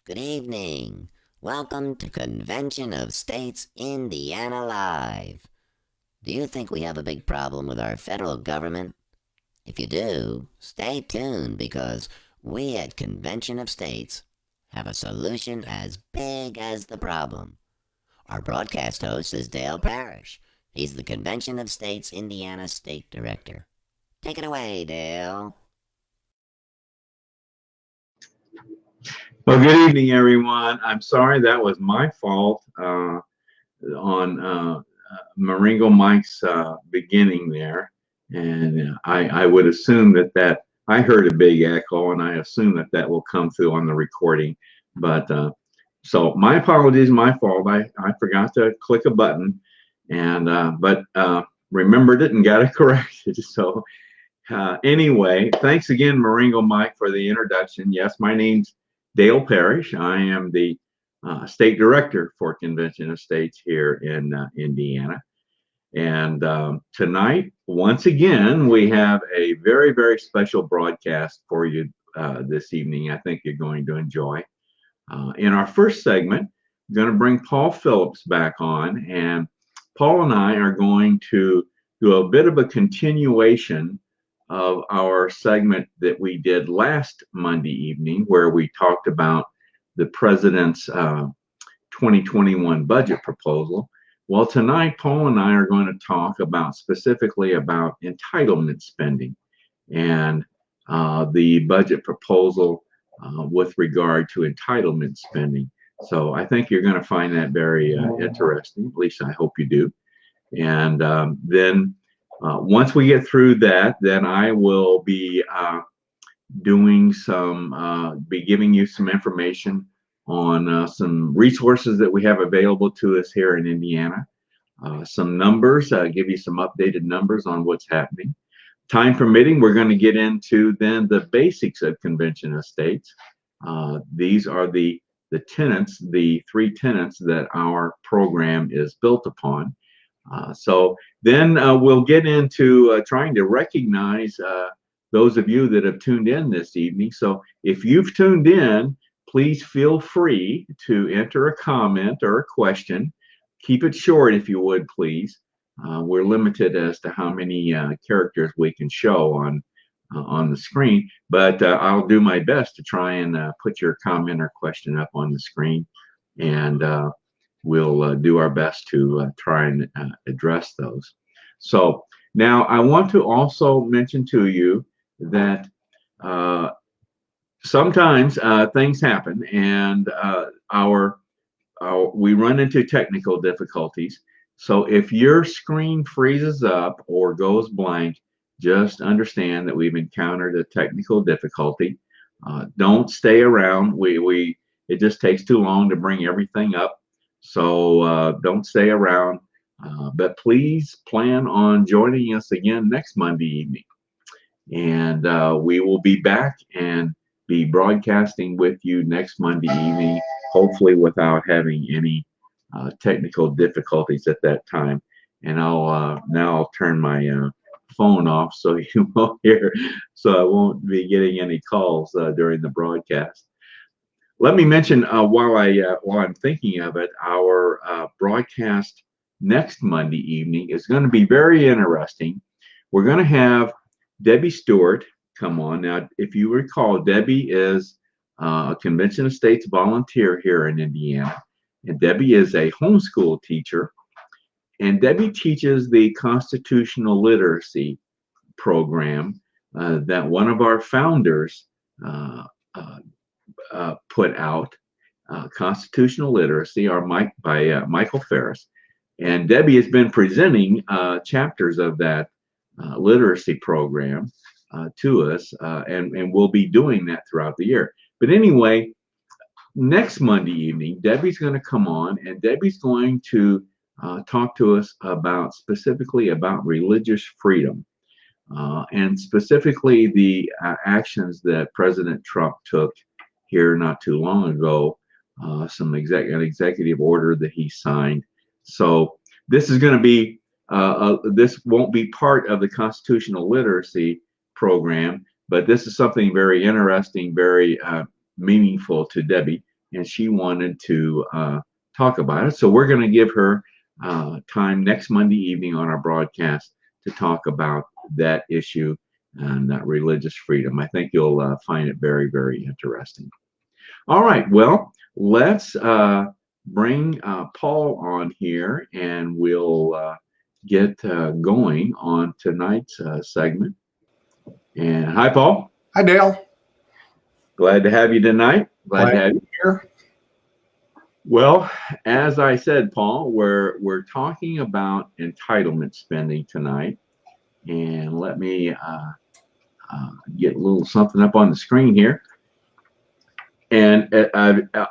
Good evening. Welcome to Convention of States Indiana Live. Do you think we have a big problem with our federal government? If you do, stay tuned because we at Convention of States have a solution as big as the problem. Our broadcast host is Dale Parrish. He's the Convention of States Indiana State Director. Take it away, Dale. Well, good evening, everyone. I'm sorry that was my fault on Maringo Mike's beginning there. And I would assume that I heard a big echo, and I assume that will come through on the recording. But so my apologies, my fault. I forgot to click a button, and but remembered it and got it corrected. So anyway, thanks again, Maringo Mike, for the introduction. Yes, my name's Dale Parrish. I am the state director for Convention of States here in Indiana. And tonight, once again, we have a very, very special broadcast for you this evening. I think you're going to enjoy. In our first segment, I'm going to bring Paul Phillips back on. And Paul and I are going to do a bit of a continuation of our segment that we did last Monday evening, where we talked about the president's 2021 budget proposal. Well, tonight, Paul and I are going to talk specifically about entitlement spending and the budget proposal with regard to entitlement spending. So I think you're going to find that very interesting. At least I hope you do. And then once we get through that, then I will be giving you some information on some resources that we have available to us here in Indiana. Some numbers, give you some updated numbers on what's happening. Time permitting, we're going to get into then the basics of Convention of States. These are the tenets, the three tenets that our program is built upon. So then we'll get into trying to recognize those of you that have tuned in this evening. So if you've tuned in, please feel free to enter a comment or a question. Keep it short if you would, please. We're limited as to how many characters we can show on the screen, but I'll do my best to try and put your comment or question up on the screen, and we'll do our best to try and address those. So now I want to also mention to you that sometimes things happen, and we run into technical difficulties. So if your screen freezes up or goes blank, just understand that we've encountered a technical difficulty. Don't stay around. It just takes too long to bring everything up. So don't stay around, but please plan on joining us again next Monday evening. And we will be back and be broadcasting with you next Monday evening, hopefully without having any technical difficulties at that time. And I'll turn my phone off so you won't hear, so I won't be getting any calls during the broadcast. Let me mention while I'm thinking of it, our broadcast next Monday evening is going to be very interesting. We're going to have Debbie Stewart come on. Now, if you recall, Debbie is a Convention of States volunteer here in Indiana, and Debbie is a homeschool teacher, and Debbie teaches the constitutional literacy program that one of our founders put out, constitutional literacy, by Michael Ferris. And Debbie has been presenting chapters of that literacy program to us, and we'll be doing that throughout the year. But anyway, next Monday evening, Debbie's going to come on, and Debbie's going to talk to us specifically about religious freedom, and specifically the actions that President Trump took here not too long ago, an executive order that he signed. So this is going to be, this won't be part of the constitutional literacy program, but this is something very interesting, very meaningful to Debbie. and she wanted to talk about it. So we're going to give her time next Monday evening on our broadcast to talk about that issue and religious freedom. I think you'll find it very, very interesting. All right, well, let's bring Paul on here, and we'll get going on tonight's segment. And hi, Paul. Hi, Dale. Glad to have you tonight. Glad to have you here. Well, as I said, Paul, we're talking about entitlement spending tonight, and let me get a little something up on the screen here. And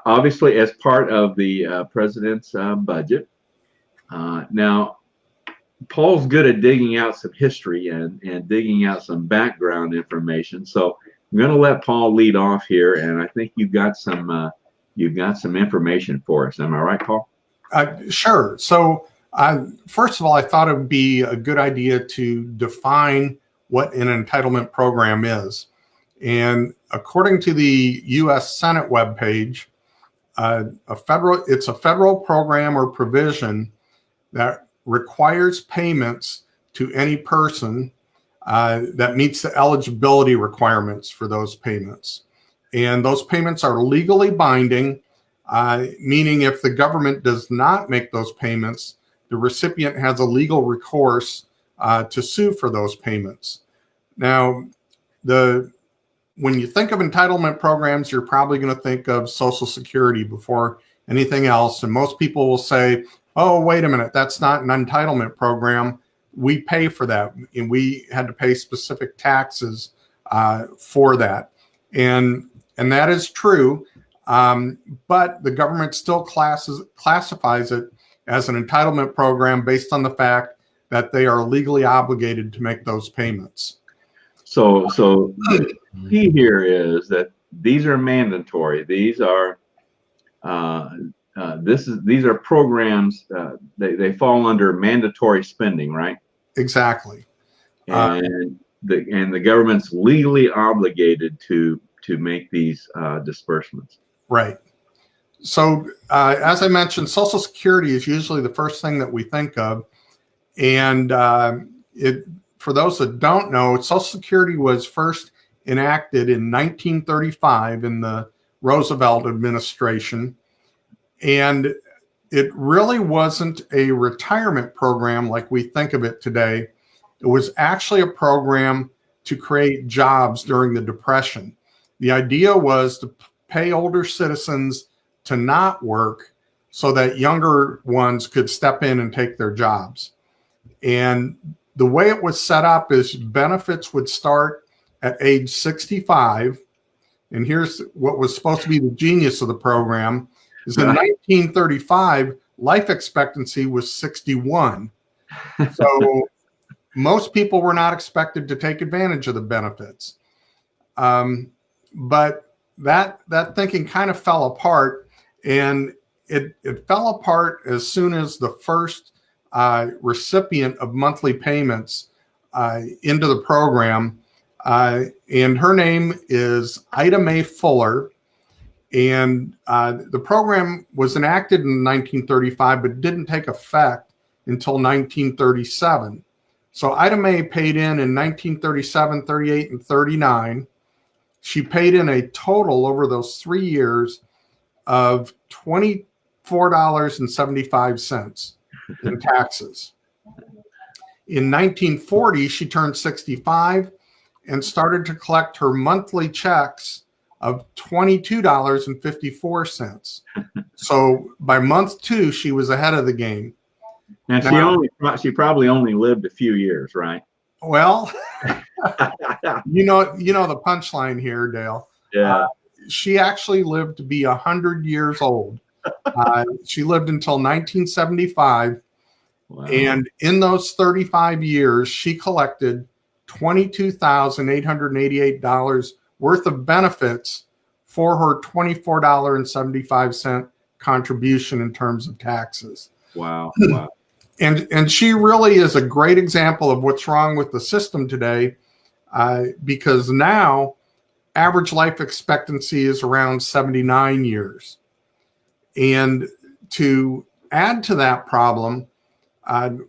obviously, as part of the president's budget, now Paul's good at digging out some history and digging out some background information. So I'm going to let Paul lead off here, and I think you've got some information for us. Am I right, Paul? Sure. So first of all, I thought it would be a good idea to define what an entitlement program is. And according to the U.S. Senate webpage, it's a federal program or provision that requires payments to any person that meets the eligibility requirements for those payments. And those payments are legally binding, meaning if the government does not make those payments, the recipient has a legal recourse to sue for those payments. Now, when you think of entitlement programs, you're probably going to think of Social Security before anything else. And most people will say, oh, wait a minute, that's not an entitlement program. We pay for that. And we had to pay specific taxes for that. And that is true. But the government still classifies it as an entitlement program based on the fact that they are legally obligated to make those payments. So the key here is that these are mandatory. These are these are programs. They fall under mandatory spending, right? Exactly. And the government's legally obligated to make these disbursements. Right. So as I mentioned, Social Security is usually the first thing that we think of, and for those that don't know, Social Security was first enacted in 1935 in the Roosevelt administration. And it really wasn't a retirement program like we think of it today. It was actually a program to create jobs during the Depression. The idea was to pay older citizens to not work so that younger ones could step in and take their jobs. And the way it was set up is benefits would start at age 65. And here's what was supposed to be the genius of the program is in 1935, life expectancy was 61. So most people were not expected to take advantage of the benefits. But that thinking kind of fell apart, and it fell apart as soon as the first recipient of monthly payments into the program, and her name is Ida Mae Fuller. And the program was enacted in 1935, but didn't take effect until 1937. So Ida Mae paid in 1937, 38, and 39. She paid in a total over those 3 years of $24.75 in taxes. In 1940, she turned 65 and started to collect her monthly checks of $22.54. So by month 2, she was ahead of the game. And she probably only lived a few years, right? Well, you know the punchline here, Dale. Yeah. She actually lived to be 100 years old. She lived until 1975. Wow. And in those 35 years, she collected $22,888 worth of benefits for her $24.75 contribution in terms of taxes. Wow. Wow. And she really is a great example of what's wrong with the system today, because now average life expectancy is around 79 years. And to add to that problem,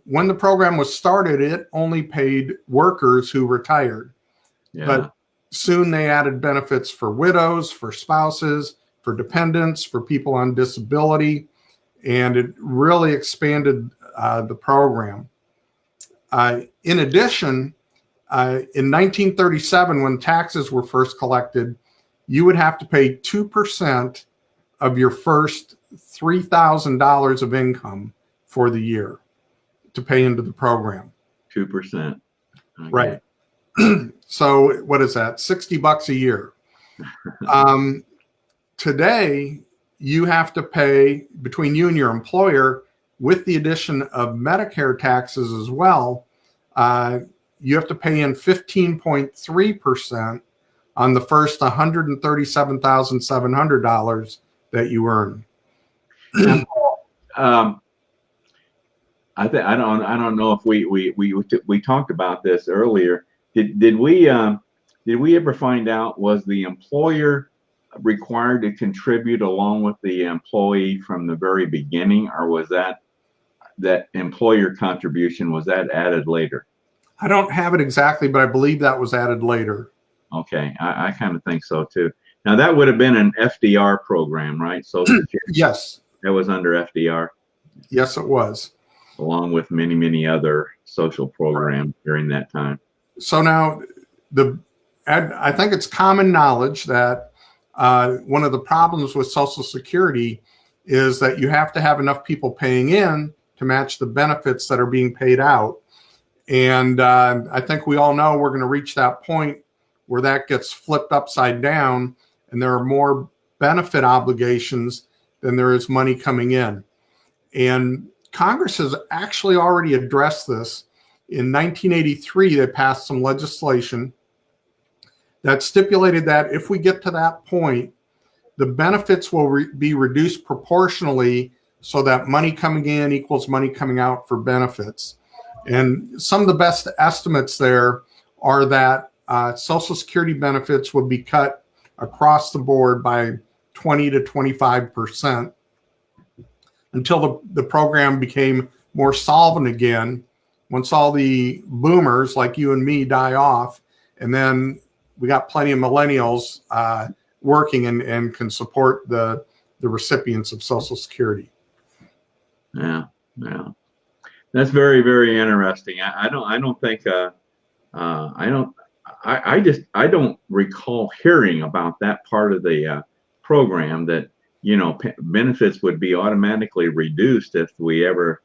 when the program was started, it only paid workers who retired. Yeah. But soon they added benefits for widows, for spouses, for dependents, for people on disability, and it really expanded the program. In addition, in 1937, when taxes were first collected, you would have to pay 2% of your first $3,000 of income for the year to pay into the program. 2%. Okay. Right. So what is that? $60 a year. Today, you have to pay, between you and your employer, with the addition of Medicare taxes as well, you have to pay in 15.3% on the first $137,700 that you earn. I don't know if we talked about this earlier. Did we ever find out, was the employer required to contribute along with the employee from the very beginning, or was that employer contribution, was that added later? I don't have it exactly, but I believe that was added later. Okay, I kind of think so too. Now that would have been an FDR program, right? Social Security. Yes. That was under FDR. Yes, it was. Along with many other social programs during that time. So now, I think it's common knowledge that one of the problems with Social Security is that you have to have enough people paying in to match the benefits that are being paid out. And I think we all know we're going to reach that point where that gets flipped upside down and there are more benefit obligations than there is money coming in. And Congress has actually already addressed this. In 1983, they passed some legislation that stipulated that if we get to that point, the benefits will be reduced proportionally so that money coming in equals money coming out for benefits. And some of the best estimates there are that Social Security benefits would be cut across the board by 20 to 25% until the program became more solvent again, once all the boomers like you and me die off, and then we got plenty of millennials working and can support the recipients of Social Security. Yeah. That's very interesting. I don't recall hearing about that part of the program, that benefits would be automatically reduced if we ever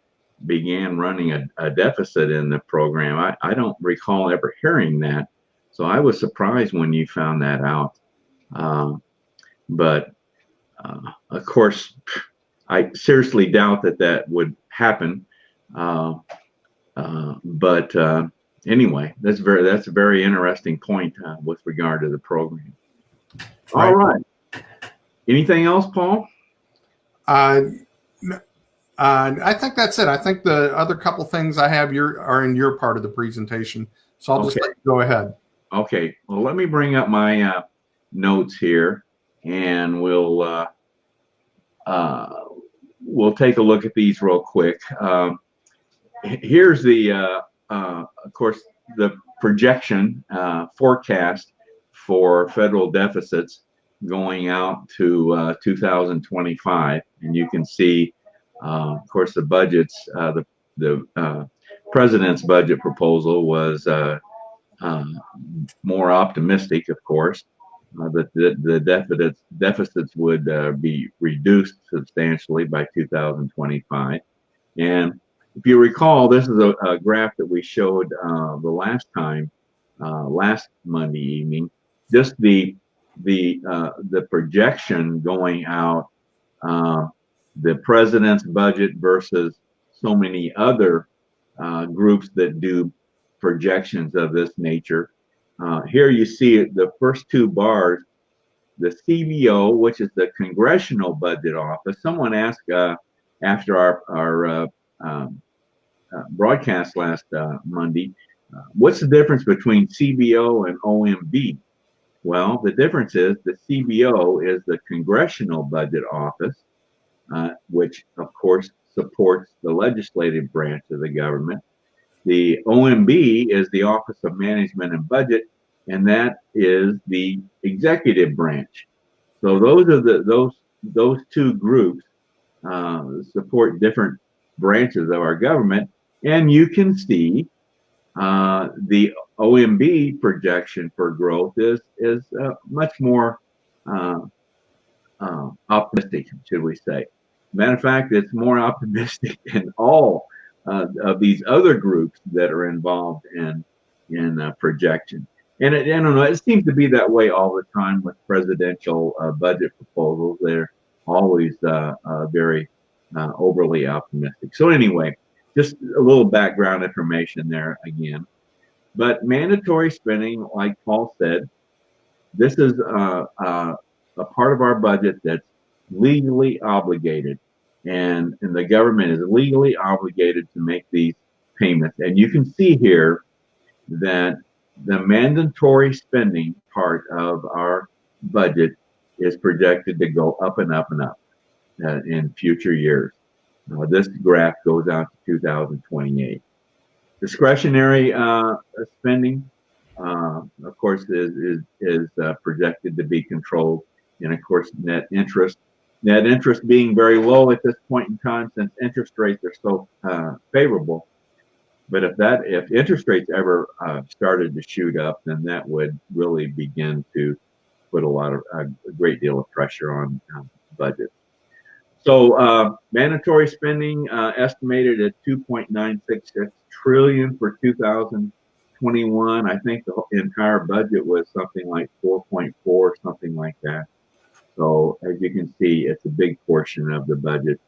began running a deficit in the program. I don't recall ever hearing that, so I was surprised when you found that out. But of course, I seriously doubt that would happen. But anyway, that's a very interesting point with regard to the program. Right. All right. Anything else, Paul? I think that's it. I think the other couple things I have are in your part of the presentation. So I'll just let you go ahead. Okay. Well, let me bring up my notes here, and we'll take a look at these real quick. Here's of course, the projection forecast for federal deficits going out to 2025, and you can see, of course, the budgets. The president's budget proposal was more optimistic, of course. That the deficits would be reduced substantially by 2025. And if you recall, this is a graph that we showed the last time, last Monday evening. Just the projection going out, the president's budget versus so many other groups that do projections of this nature. Here you see the first two bars, the CBO, which is the Congressional Budget Office. Someone asked after our broadcast last Monday, what's the difference between CBO and OMB? Well, the difference is the CBO is the Congressional Budget Office, which of course supports the legislative branch of the government. The OMB is the Office of Management and Budget, and that is the executive branch. So those are those two groups support different branches of our government, and you can see the OMB projection for growth is much more optimistic, should we say? Matter of fact, it's more optimistic than all of these other groups that are involved in projection. And I don't know, it seems to be that way all the time with presidential budget proposals. They're always very overly optimistic. So anyway, just a little background information there again. But mandatory spending, like Paul said, this is a part of our budget that's legally obligated, and the government is legally obligated to make these payments. And you can see here that the mandatory spending part of our budget is projected to go up and up and up in future years. This graph goes out to 2028. Discretionary spending, of course, is projected to be controlled, and of course, net interest being very low at this point in time, since interest rates are so favorable. But if interest rates ever started to shoot up, then that would really begin to put a great deal of pressure on budgets. So mandatory spending estimated at 2.966 trillion for 2021. I think the entire budget was something like 4.4, something like that. So as you can see, it's a big portion of the budget.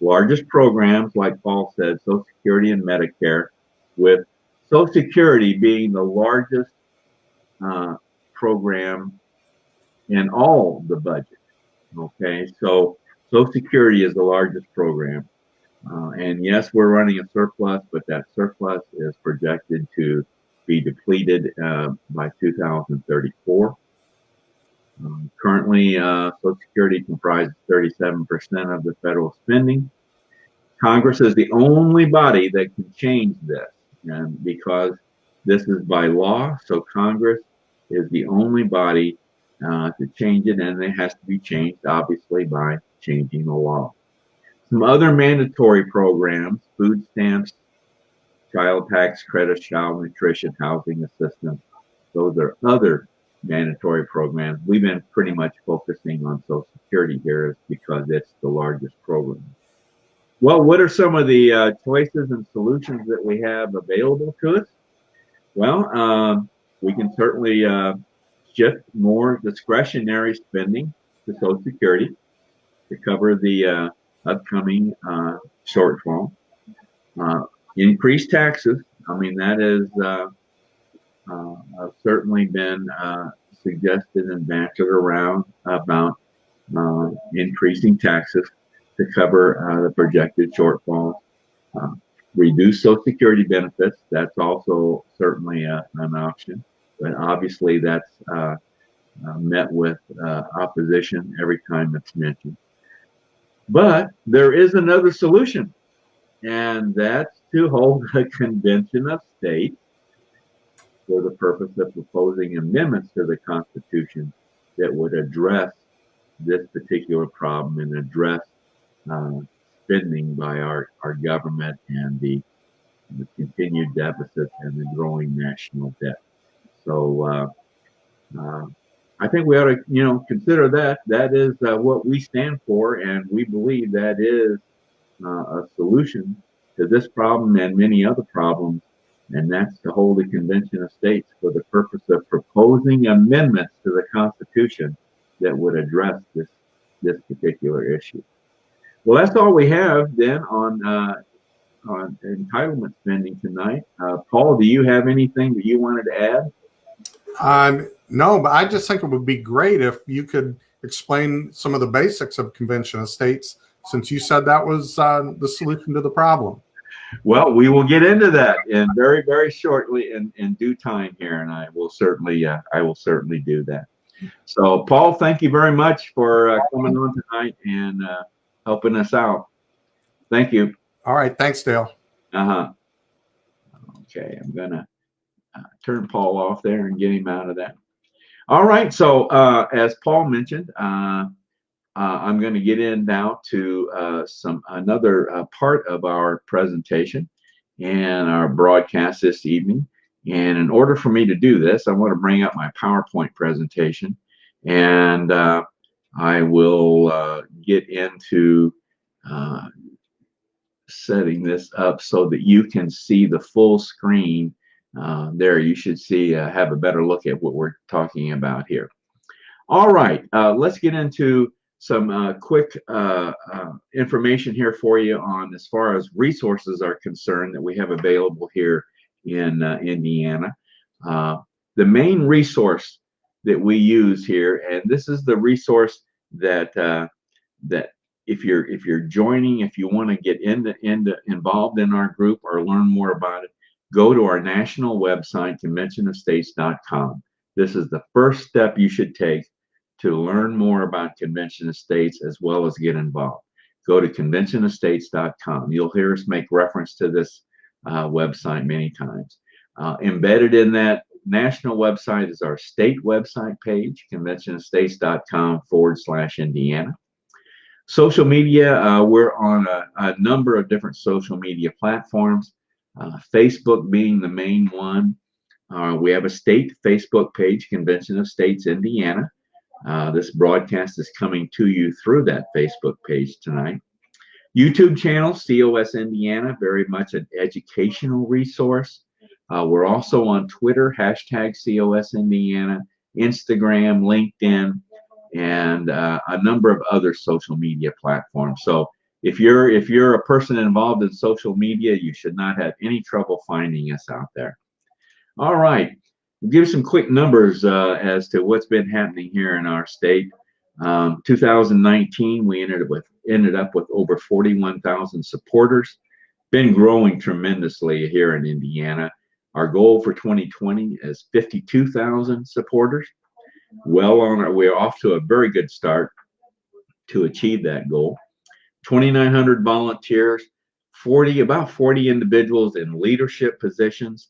Largest programs, like Paul said, Social Security and Medicare, with Social Security being the largest program in all the budget. Okay, so Social Security is the largest program. And yes, we're running a surplus, but that surplus is projected to be depleted by 2034. Currently, Social Security comprises 37% of the federal spending. Congress is the only body that can change this, and because this is by law, so Congress is the only body to change it, and it has to be changed, obviously, by changing the law. Some other mandatory programs: food stamps, child tax credits, child nutrition, housing assistance. Those are other mandatory programs. We've been pretty much focusing on Social Security here because it's the largest program. Well, what are some of the choices and solutions that we have available to us? Well, we can certainly shift more discretionary spending to Social Security to cover the upcoming shortfall. Increase taxes. I mean, that is certainly been suggested and bantered around about increasing taxes to cover the projected shortfalls. Reduce Social Security benefits. That's also certainly an option, but obviously that's met with opposition every time it's mentioned. But there is another solution, and that's to hold a convention of states for the purpose of proposing amendments to the Constitution that would address this particular problem and address spending by our government and the continued deficits and the growing national debt. So I think we ought to, consider that. That is what we stand for, and we believe that is a solution to this problem and many other problems, and that's to hold a convention of states for the purpose of proposing amendments to the Constitution that would address this particular issue. Well, that's all we have then on entitlement spending tonight. Paul, do you have anything that you wanted to add? No, but I just think it would be great if you could explain some of the basics of convention of states, since you said that was the solution to the problem. Well, we will get into that in very, very shortly in due time here, and I will certainly do that. So, Paul, thank you very much for coming on tonight and helping us out. Thank you. All right. Thanks, Dale. Okay, I'm gonna turn Paul off there and get him out of that. All right. So as Paul mentioned, I'm going to get in now to another part of our presentation and our broadcast this evening. And in order for me to do this, I want to bring up my PowerPoint presentation, and I will get into setting this up so that you can see the full screen. There, you should see have a better look at what we're talking about here. All right, let's get into some quick information here for you on as far as resources are concerned that we have available here in Indiana. The main resource that we use here, and this is the resource that if you're joining, if you want to get involved in our group or learn more about it, go to our national website, conventionofstates.com. This is the first step you should take to learn more about Convention of States as well as get involved. Go to conventionofstates.com. You'll hear us make reference to this website many times. Embedded in that national website is our state website page, conventionofstates.com/Indiana. Social media, we're on a number of different social media platforms, Facebook being the main one. We have a state Facebook page, Convention of States, Indiana. This broadcast is coming to you through that Facebook page tonight. YouTube channel, COS Indiana, very much an educational resource. We're also on Twitter, hashtag COS Indiana, Instagram, LinkedIn, and a number of other social media platforms. So if you're a person involved in social media, you should not have any trouble finding us out there. All right, we'll give some quick numbers as to what's been happening here in our state. 2019, we ended up with over 41,000 supporters. Been growing tremendously here in Indiana. Our goal for 2020 is 52,000 supporters. We're off to a very good start to achieve that goal. 2,900 volunteers, about 40 individuals in leadership positions.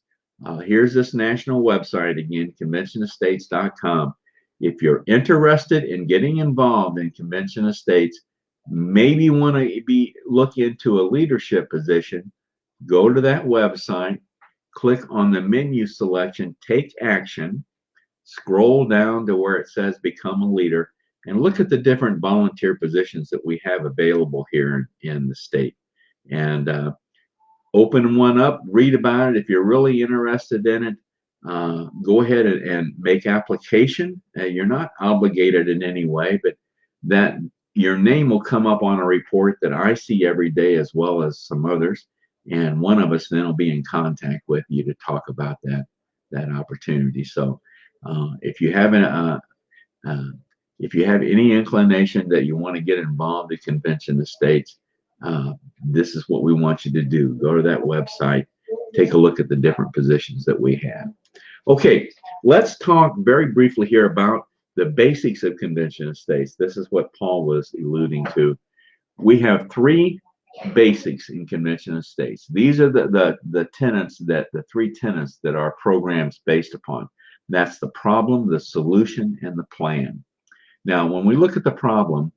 Here's this national website again, conventionofstates.com. If you're interested in getting involved in Convention of States, maybe want to look into a leadership position, go to that website, click on the menu selection, take action, scroll down to where it says become a leader, and look at the different volunteer positions that we have available here in the state. And open one up, read about it. If you're really interested in it, go ahead and make application. You're not obligated in any way, but that your name will come up on a report that I see every day as well as some others. And one of us then will be in contact with you to talk about that opportunity. So if you have any inclination that you want to get involved in Convention of States, this is what we want you to do. Go to that website, take a look at the different positions that we have. Okay, let's talk very briefly here about the basics of Convention of States. This is what Paul was alluding to. We have three basics in Convention of States. These are the tenets the three tenets that our program's based upon. That's the problem, the solution, and the plan. Now, when we look at the problem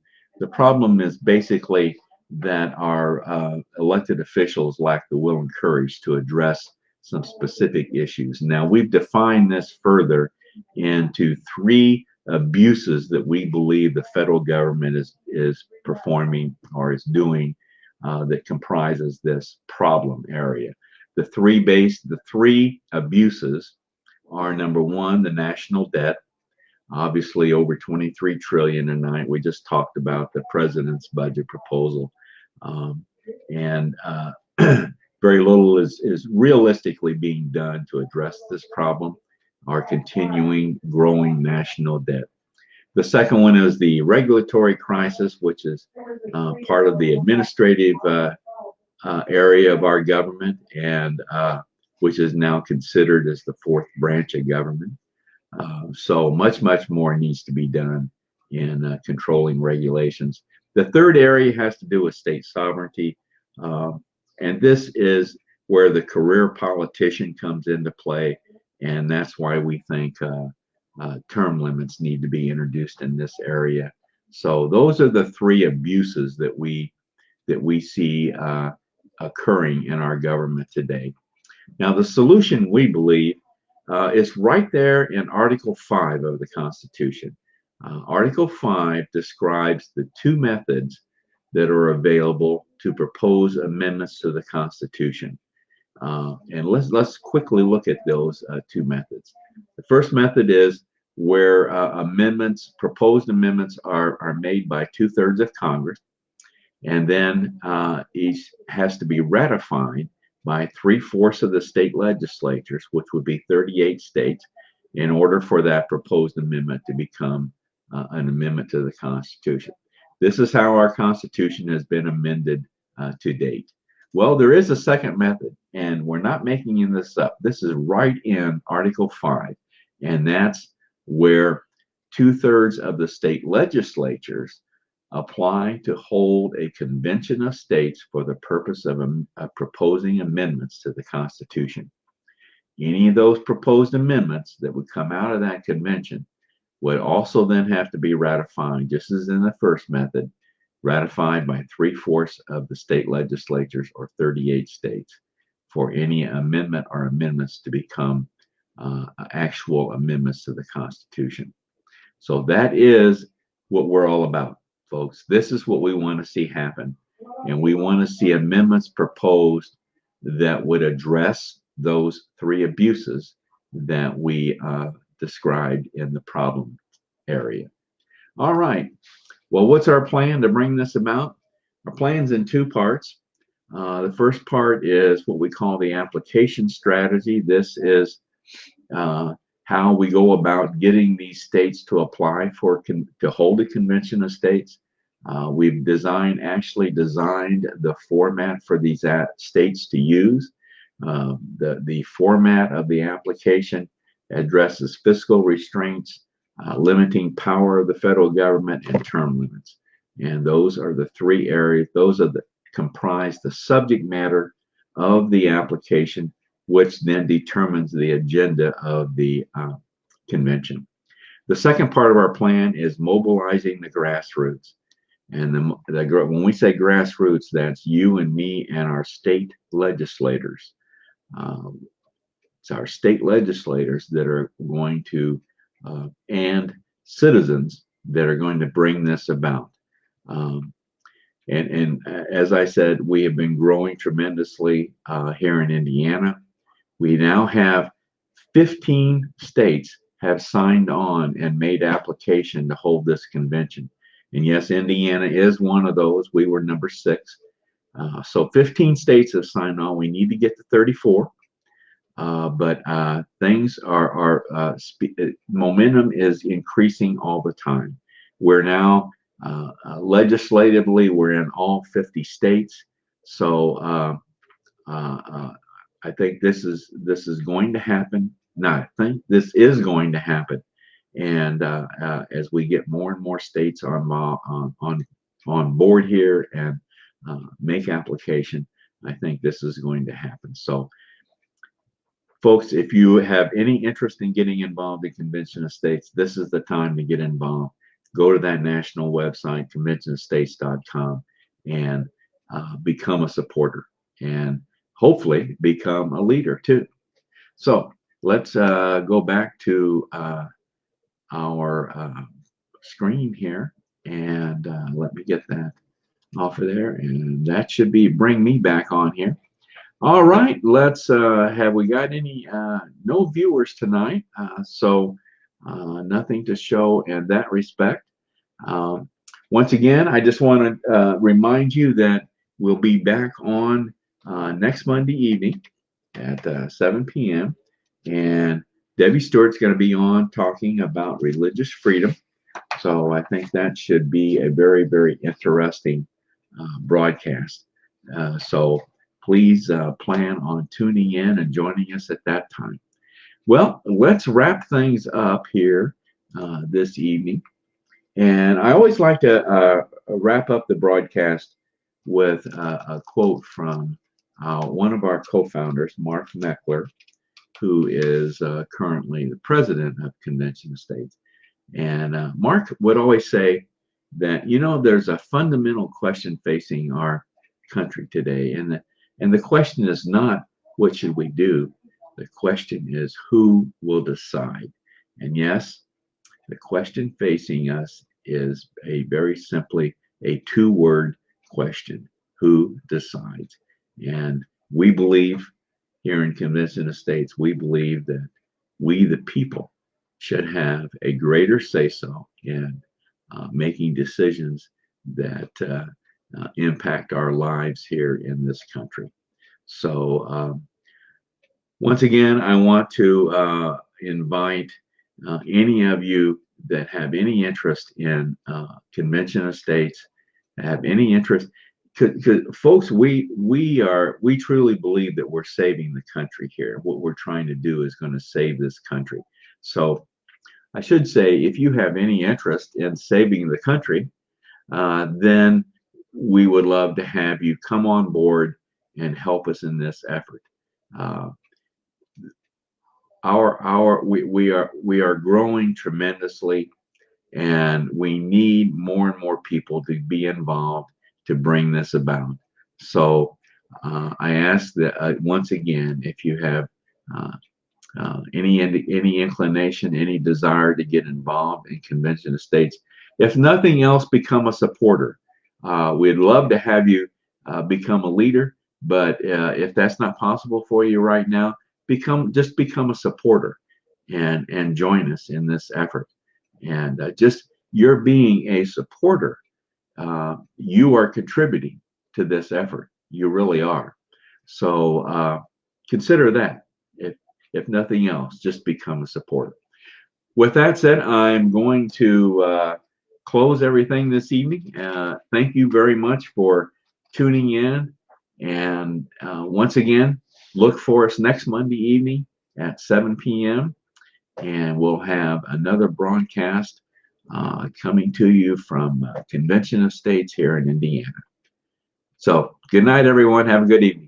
is basically that our elected officials lack the will and courage to address some specific issues. Now, we've defined this further into three abuses that we believe the federal government is performing or is doing that comprises this problem area. The three abuses are, number one, the national debt. Obviously over 23 trillion tonight. We just talked about the president's budget proposal, and very little is realistically being done to address this problem, our continuing growing national debt. The second one is the regulatory crisis, which is part of the administrative area of our government, and which is now considered as the fourth branch of government. So much more needs to be done in controlling regulations. The third area has to do with state sovereignty. And this is where the career politician comes into play. And that's why we think term limits need to be introduced in this area. So those are the three abuses that we see occurring in our government today. Now, the solution, we believe, is right there in Article 5 of the Constitution. Article 5 describes the two methods that are available to propose amendments to the Constitution. And let's quickly look at those two methods. The first method is where proposed amendments are made by 2/3 of Congress, and then each has to be ratified by 3/4 of the state legislatures, which would be 38 states, in order for that proposed amendment to become an amendment to the Constitution. This is how our Constitution has been amended to date. Well, there is a second method, and we're not making this up. This is right in Article 5, and that's where 2/3 of the state legislatures apply to hold a convention of states for the purpose of proposing amendments to the Constitution. Any of those proposed amendments that would come out of that convention would also then have to be ratified, just as in the first method, ratified by 3/4 of the state legislatures, or 38 states, for any amendment or amendments to become actual amendments to the Constitution. So that is what we're all about, folks. This is what we want to see happen. And we want to see amendments proposed that would address those three abuses that we described in the problem area. All right. Well, what's our plan to bring this about? Our plan's in two parts. The first part is what we call the application strategy. This is how we go about getting these states to apply to hold a convention of states. We've actually designed the format for these states to use. The format of the application addresses fiscal restraints, limiting power of the federal government, and term limits. And those are the three areas. Those comprise the subject matter of the application, which then determines the agenda of the convention. The second part of our plan is mobilizing the grassroots. And when we say grassroots, that's you and me and our state legislators. It's our state legislators that are going to, and citizens that are going to bring this about. And as I said, we have been growing tremendously here in Indiana. We now have 15 states have signed on and made application to hold this convention. And yes, Indiana is one of those. We were number 6. So 15 states have signed on. We need to get to 34. But things momentum is increasing all the time. We're now legislatively, we're in all 50 states. So I think this is going to happen. No, I think this is going to happen. And as we get more and more states on board here and make application, I think this is going to happen. So, folks, if you have any interest in getting involved in Convention of States, this is the time to get involved. Go to that national website, conventionofstates.com, and become a supporter, and hopefully become a leader too. So let's go back to our screen here, and let me get that off of there, and that should bring me back on here. All right, let's have we got any no viewers tonight, so nothing to show in that respect. Once again, I just want to remind you that we'll be back on next Monday evening at 7 p.m. and Debbie Stewart's going to be on talking about religious freedom. So I think that should be a very, very interesting broadcast. So please plan on tuning in and joining us at that time. Well, let's wrap things up here this evening. And I always like to wrap up the broadcast with a quote from one of our co-founders, Mark Meckler, who is currently the president of Convention of States. And Mark would always say that, you know, there's a fundamental question facing our country today. And the question is not what should we do? The question is who will decide? And yes, the question facing us is a very simply a two-word question: who decides? And we believe here in Convention of States, we believe that we, the people, should have a greater say-so in making decisions that impact our lives here in this country. So once again, I want to invite any of you that have any interest in Convention of States, have any interest, because folks, we truly believe that we're saving the country here. What we're trying to do is going to save this country. So I should say, if you have any interest in saving the country, then we would love to have you come on board and help us in this effort. We are growing tremendously, and we need more and more people to be involved to bring this about. So I ask that once again, if you have any inclination, any desire to get involved in Convention of States, if nothing else, become a supporter. We'd love to have you become a leader, but if that's not possible for you right now, just become a supporter and join us in this effort. And just you're being a supporter, you are contributing to this effort. You really are. So consider that. If nothing else, just become a supporter. With that said, I'm going to close everything this evening. Thank you very much for tuning in. And once again, look for us next Monday evening at 7 p.m. And we'll have another broadcast coming to you from Convention of States here in Indiana. So good night, everyone. Have a good evening.